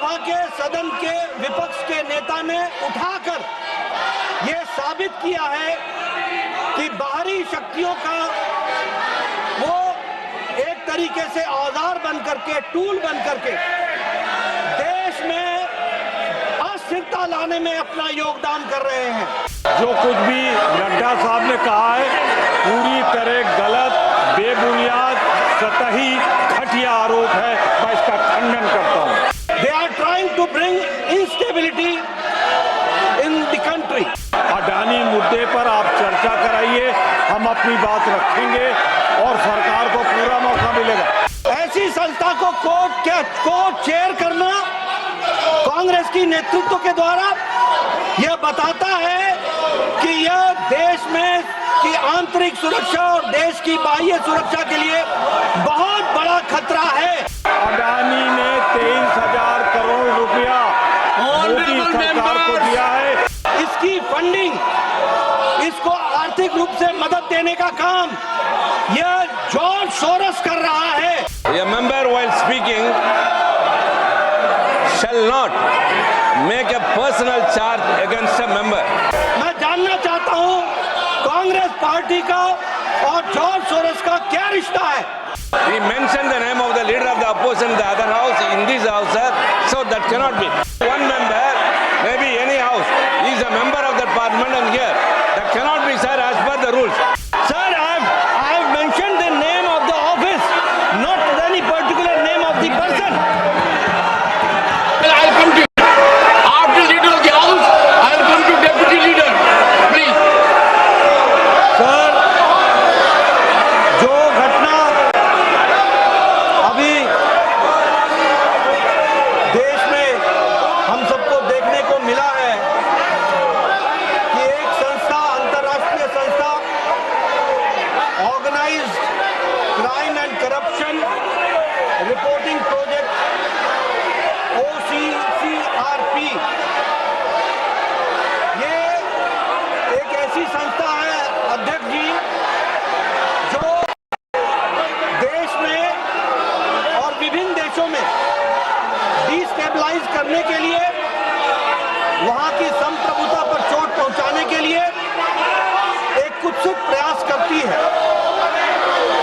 लोकसभा के सदन के विपक्ष के नेता ने उठाकर ये साबित किया है कि बाहरी शक्तियों का वो एक तरीके से औजार बन करके, टूल बन करके देश में अस्थिरता लाने में अपना योगदान कर रहे हैं। जो कुछ भी नड्डा साहब ने कहा है पूरी तरह गलत, बेबुनियाद, सतही, घटिया आरोप है। मैं इसका खंडन करता हूँ। They are trying to bring instability in the country. Adani मुद्दे पर आप चर्चा कराइए, हम अपनी बात रखेंगे और सरकार को पूरा मौका मिलेगा। ऐसी संस्था को कोर्ट चेयर करना कांग्रेस की नेतृत्व के द्वारा यह बताता है कि यह देश में की आंतरिक सुरक्षा और देश की बाह्य सुरक्षा के लिए बहुत बड़ा खतरा है। अडानी ने 23,000 करोड़ रुपया मोदी सरकार को दिया है। इसकी फंडिंग, इसको आर्थिक रूप से मदद देने का काम यह जॉर्ज सोरोस कर रहा है। A member while speaking shall not make a personal charge against a member. मैं जानना चाहता हूं कांग्रेस पार्टी का और जॉर्ज सोरोस का क्या रिश्ता है? He mentioned the name of the leader of the opposition in the other house, in this house, sir. So that cannot be. One member, maybe any house, he is a member of that parliament and here. That cannot be, sir, as per the rules. Sir, I have mentioned the name of the office, not any particular name of the person. I'll come to you. After leader of the house, I'll come to deputy leader. Please. Sir, जो घटना अभी देश में हम सबको देखने को मिला है कि एक संस्था, अंतर्राष्ट्रीय संस्था, organised crime and corruption reporting project OCCRP, ये एक ऐसी संस्था है अध्यक्ष जी जो देश में और विभिन्न देशों में डिस्टेबलाइज करने के लिए, वहां की संप्रभुता पर चोट पहुंचाने के लिए एक कुत्सित प्रयास करती है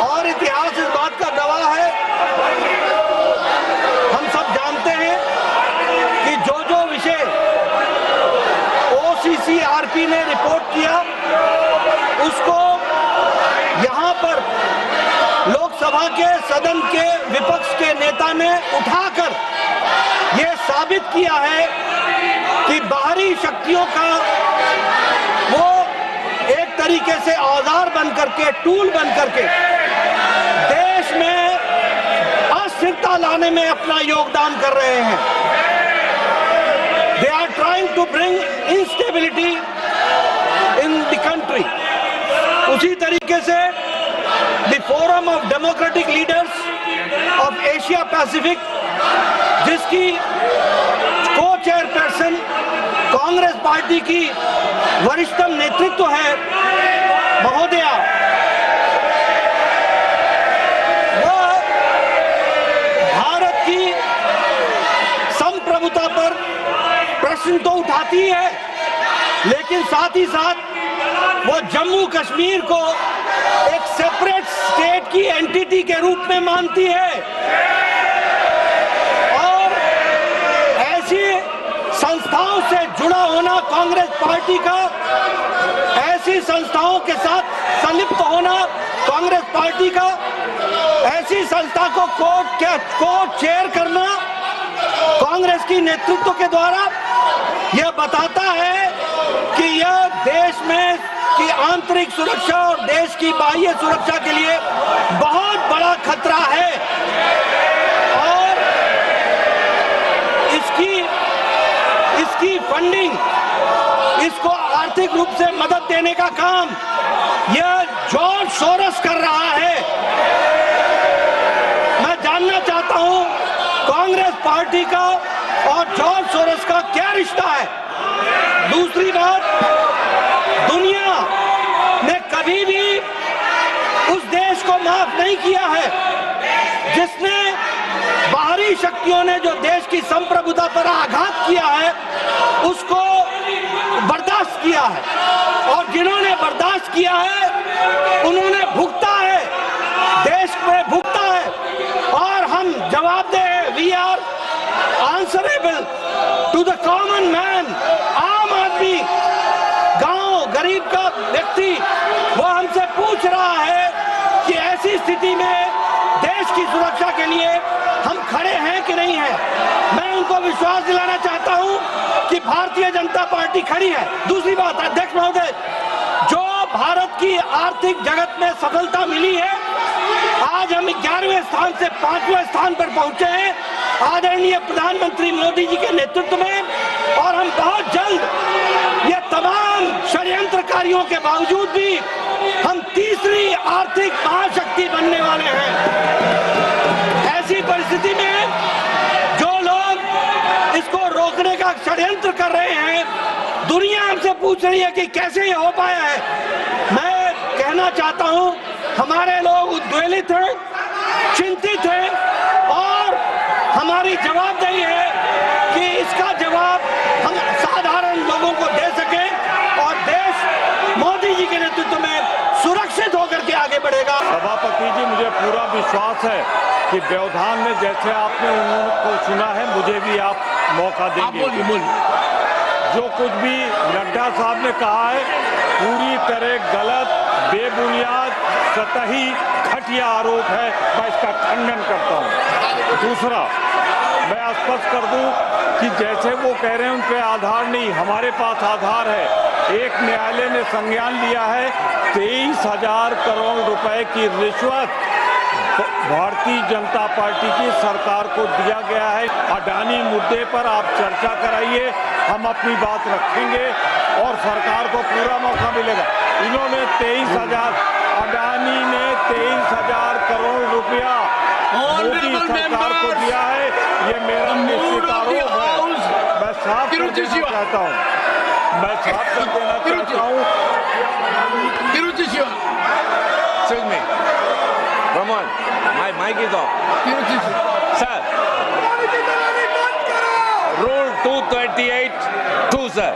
और इतिहास इस बात का गवाह है। हम सब जानते हैं कि जो विषय OCCRP ने रिपोर्ट किया उसको यहां पर लोकसभा के सदन के विपक्ष के नेता ने उठाकर यह साबित किया है कि बाहरी शक्तियों का वो एक तरीके से औजार बन करके, टूल बन करके देश में अस्थिरता लाने में अपना योगदान कर रहे हैं। They are trying to bring instability in the country. उसी तरीके से the Forum of Democratic Leaders of Asia Pacific, जिसकी को-चेयरपर्सन कांग्रेस पार्टी की वरिष्ठतम नेतृत्व है महोदया, वह भारत की संप्रभुता पर प्रश्न तो उठाती है, लेकिन साथ ही साथ वो जम्मू कश्मीर को एक सेपरेट स्टेट की एंटिटी के रूप में मानती है और ऐसी संस्थाओं से जुड़ा होना कांग्रेस पार्टी का, ऐसी संस्थाओं के साथ संलिप्त होना कांग्रेस पार्टी का, ऐसी संस्था को कोर्ट चेयर करना कांग्रेस की नेतृत्व के द्वारा यह बताता है कि यह देश में की आंतरिक सुरक्षा और देश की बाह्य सुरक्षा के लिए बहुत बड़ा खतरा है और इसकी फंडिंग, इसको आर्थिक रूप से मदद देने का काम यह जॉर्ज सोरोस कर रहा है। मैं जानना चाहता हूं कांग्रेस पार्टी का और जॉर्ज सोरोस का क्या रिश्ता है? दूसरी बात, दुनिया ने कभी भी उस देश को माफ नहीं किया है जिसने बाहरी नई शक्तियों ने जो देश की संप्रभुता पर आघात किया है उसको बर्दाश्त किया है, और जिन्होंने बर्दाश्त किया है उन्होंने भुगता है, देश में भुगता है, और हम जवाबदेह हैं। We are answerable to the common man. आम आदमी, गांव गरीब का व्यक्ति, वो हमसे पूछ रहा है कि ऐसी स्थिति में देश की सुरक्षा के लिए हम खड़े हैं कि नहीं हैं। मैं उनको विश्वास दिलाना चाहता हूं कि भारतीय जनता पार्टी खड़ी है। दूसरी बात, अध्यक्ष महोदय, जो भारत की आर्थिक जगत में सफलता मिली है, आज हम 11वें स्थान से 5वें स्थान पर पहुंचे हैं आदरणीय प्रधानमंत्री मोदी जी के नेतृत्व में, और हम बहुत जल्द ये तमाम षड्यंत्रकारियों के बावजूद भी हम तीसरी आर्थिक महाशक्ति बनने वाले हैं। ऐसी परिस्थिति में जो लोग इसको रोकने का षड्यंत्र कर रहे हैं, दुनिया हमसे पूछ रही है कि कैसे ये हो पाया है। मैं कहना चाहता हूं, हमारे लोग उद्वेलित हैं, चिंतित हैं, और हमारी जवाबदेही है कि इसका जवाब हम साधारण लोगों को दे सकें और देश मोदी जी के नेतृत्व में सुरक्षित होकर के आगे बढ़ेगा। सभापति जी, मुझे पूरा विश्वास है कि व्यवधान में जैसे आपने उनको सुना है, मुझे भी आप मौका देंगे। जो कुछ भी नड्डा साहब ने कहा है पूरी तरह गलत, बेबुनियाद, सतही, घटिया आरोप है। मैं इसका खंडन करता हूं। दूसरा, मैं स्पष्ट कर दूं कि जैसे वो कह रहे हैं उन पे आधार नहीं, हमारे पास आधार है। एक न्यायालय ने संज्ञान लिया है 23,000 करोड़ रुपए की रिश्वत भारतीय जनता पार्टी की सरकार को दिया गया है। अडानी मुद्दे पर आप चर्चा कराइए, हम अपनी बात रखेंगे और सरकार को पूरा मौका मिलेगा। इन्होंने 23,000, अडानी ने 23,000 करोड़ रुपया मोदी सरकार को दिया है। ये मेरा निश्चित आरोप है। मैं साफ कर देना चाहता हूँ, मैं साफ कर देना चाहता हूँ। Excuse me. Ramon, my mic is off. Sir. Rule 238(2), sir.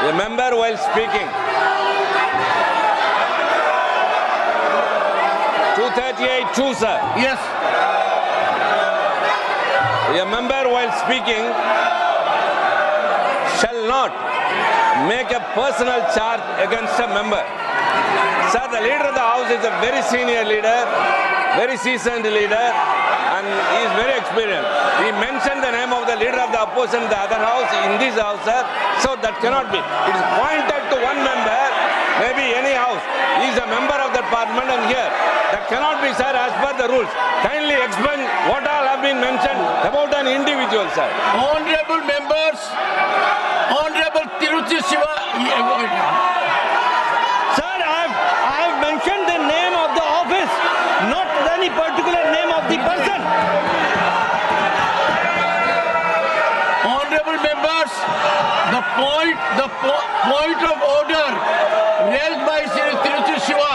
The member while speaking. 238(2), sir. Yes. A member while speaking shall not make a personal charge against a member. Sir, the leader of the house is a very senior leader, very seasoned leader, and he is very experienced. He mentioned the name of the leader of the opposition in the other house, in this house, sir, so that cannot be. It is pointed to one member, maybe any house. He is a member of that parliament, and here, that cannot be, sir, as per the rules. Kindly explain what all have been mentioned about an individual, sir. Honorable members, Honorable Tiruchi Siva. Sir, I have mentioned the name of the office, not any particular name of the person. Honorable members, the point of order raised by Sri Tiruchi Siva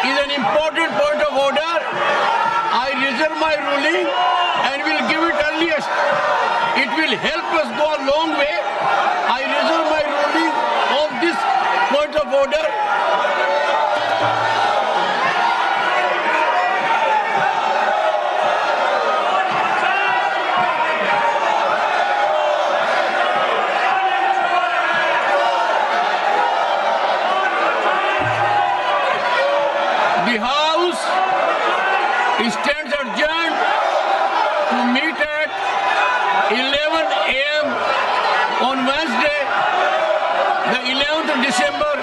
is an important point of order. I reserve my ruling and will give it earliest. It will help us go a long way. I reserve my ruling on this point of order. The House stands adjourned to meet at 11 a.m. on Wednesday, the 11th of December